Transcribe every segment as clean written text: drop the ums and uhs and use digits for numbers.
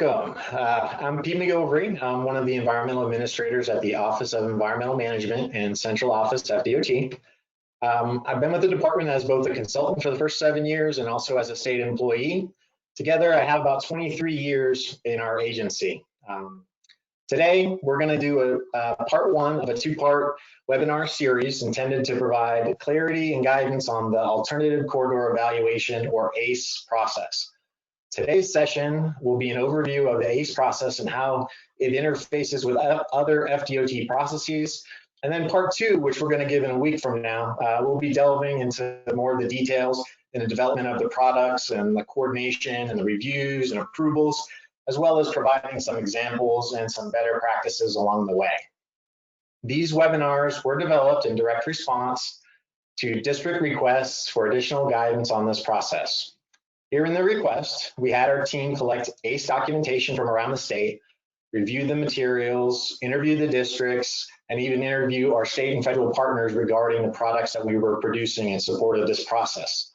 Welcome. I'm Pete McGilvery. I'm one of the environmental administrators at the Office of Environmental Management and Central Office FDOT. I've been with the department as both a consultant for the first 7 years and also as a state employee. Together, I have about 23 years in our agency. Today, we're going to do a part one of a two-part webinar series intended to provide clarity and guidance on the Alternative Corridor Evaluation, or ACE, process. Today's session will be an overview of the ACE process and how it interfaces with other FDOT processes. And then part two, which we're going to give in a week from now, we'll be delving into more of the details in the development of the products and the coordination and the reviews and approvals, as well as providing some examples and some better practices along the way. These webinars were developed in direct response to district requests for additional guidance on this process. Here in the request, we had our team collect ACE documentation from around the state, review the materials, interview the districts, and even interview our state and federal partners regarding the products that we were producing in support of this process.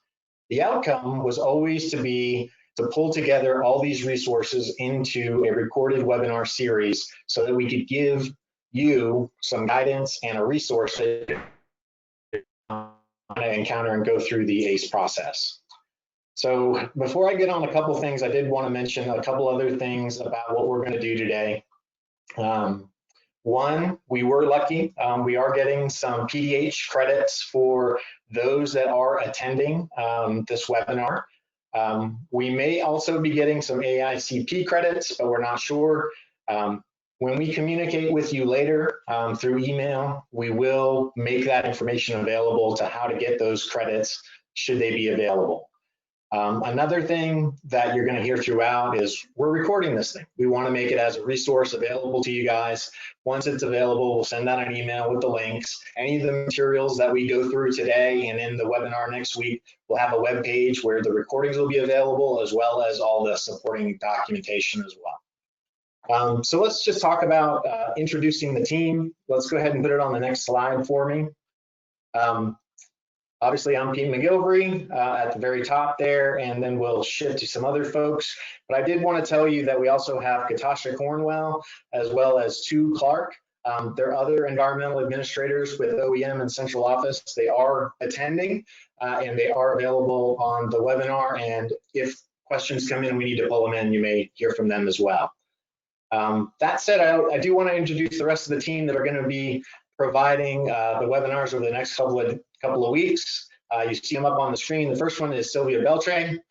The outcome was always to pull together all these resources into a recorded webinar series so that we could give you some guidance and a resource to encounter and go through the ACE process. So before I get on a couple things, I did want to mention a couple other things about what we're going to do today. One, we were lucky. We are getting some PDH credits for those that are attending this webinar. We may also be getting some AICP credits, but we're not sure. When we communicate with you later through email, we will make that information available to how to get those credits should they be available. Another thing that you're going to hear throughout is we're recording this thing. We want to make it as a resource available to you guys. Once it's available, we'll send out an email with the links. Any of the materials that we go through today and in the webinar next week, we'll have a web page where the recordings will be available, as well as all the supporting documentation as well. So let's just talk about introducing the team. Let's go ahead and put it on the next slide for me. Obviously, I'm Pete McGilvery at the very top there, and then we'll shift to some other folks. But I did want to tell you that we also have Katasha Cornwell, as well as Tu Clark. They're other environmental administrators with OEM and central office. They are attending, and they are available on the webinar. And if questions come in, we need to pull them in, you may hear from them as well. That said, I do want to introduce the rest of the team that are going to be providing the webinars over the next couple of weeks. You see them up on the screen. The first one is Sylvia Beltran.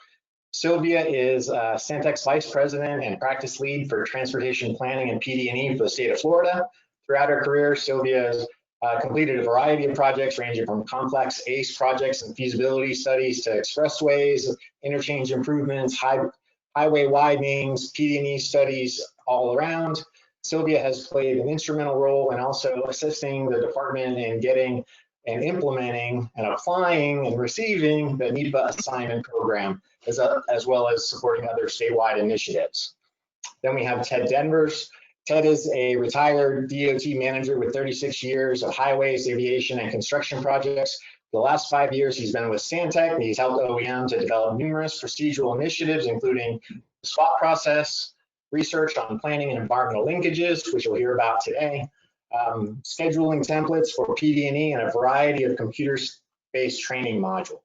Sylvia is Stantec's Vice President and Practice Lead for Transportation Planning and PD&E for the state of Florida. Throughout her career, Sylvia has completed a variety of projects ranging from complex ACE projects and feasibility studies to expressways, interchange improvements, highway widenings, PD&E studies all around. Sylvia has played an instrumental role in also assisting the department in getting and implementing and applying and receiving the NEPA assignment program, as well as supporting other statewide initiatives. Then we have Ted Denvers. Ted is a retired DOT manager with 36 years of highways, aviation, and construction projects. For the last 5 years, he's been with Stantec, and he's helped OEM to develop numerous procedural initiatives, including the SWOT process, research on planning and environmental linkages, which you'll hear about today, scheduling templates for PD&E, and a variety of computer-based training modules.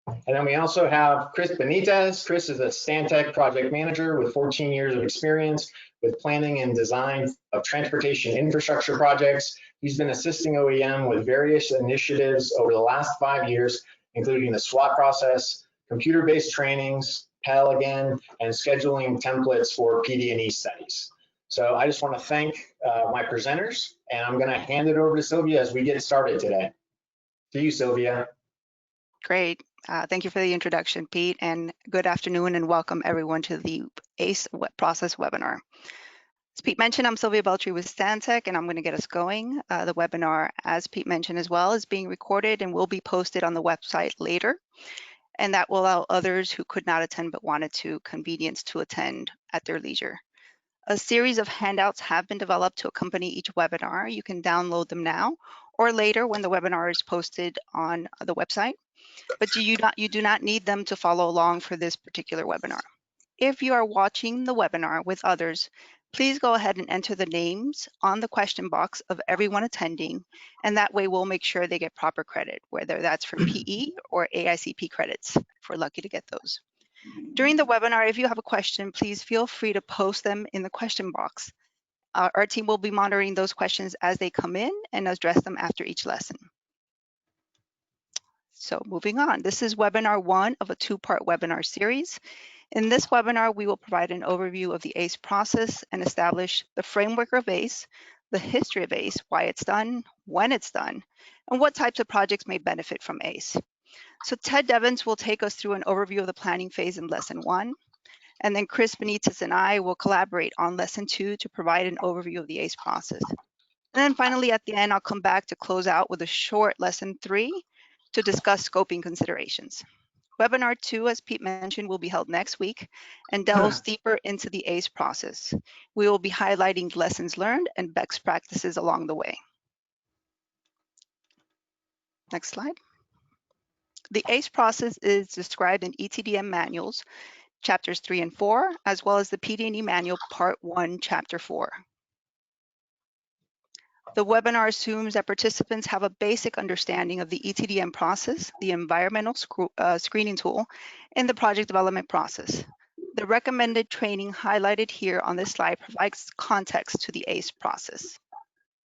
And then we also have Chris Benitez. Chris is a Stantec project manager with 14 years of experience with planning and design of transportation infrastructure projects. He's been assisting OEM with various initiatives over the last 5 years, including the SWOT process, computer-based trainings, Pell again, and scheduling templates for PD&E studies. So I just want to thank my presenters, and I'm going to hand it over to Sylvia as we get started today. To you, Sylvia. Great. Thank you for the introduction, Pete, and good afternoon and welcome everyone to the ACE process webinar. As Pete mentioned, I'm Sylvia Beltran with Stantec, and I'm going to get us going. The webinar, as Pete mentioned as well, is being recorded and will be posted on the website later. And that will allow others who could not attend but wanted to convenience to attend at their leisure. A series of handouts have been developed to accompany each webinar. You can download them now or later when the webinar is posted on the website, but you do not need them to follow along for this particular webinar. If you are watching the webinar with others, please go ahead and enter the names on the question box of everyone attending, and that way we'll make sure they get proper credit, whether that's for PE or AICP credits, if we're lucky to get those. During the webinar, if you have a question, please feel free to post them in the question box. Our team will be monitoring those questions as they come in and address them after each lesson. So moving on, this is webinar 1 of a 2-part webinar series. In this webinar, we will provide an overview of the ACE process and establish the framework of ACE, the history of ACE, why it's done, when it's done, and what types of projects may benefit from ACE. So Ted Devens will take us through an overview of the planning phase in lesson 1, and then Chris Benitez and I will collaborate on lesson 2 to provide an overview of the ACE process. And then finally, at the end, I'll come back to close out with a short lesson 3 to discuss scoping considerations. Webinar 2, as Pete mentioned, will be held next week and delves deeper into the ACE process. We will be highlighting lessons learned and best practices along the way. Next slide. The ACE process is described in ETDM manuals, chapters 3 and 4, as well as the PD&E manual, part 1, chapter 4. The webinar assumes that participants have a basic understanding of the ETDM process, the environmental screening tool, and the project development process. The recommended training highlighted here on this slide provides context to the ACE process.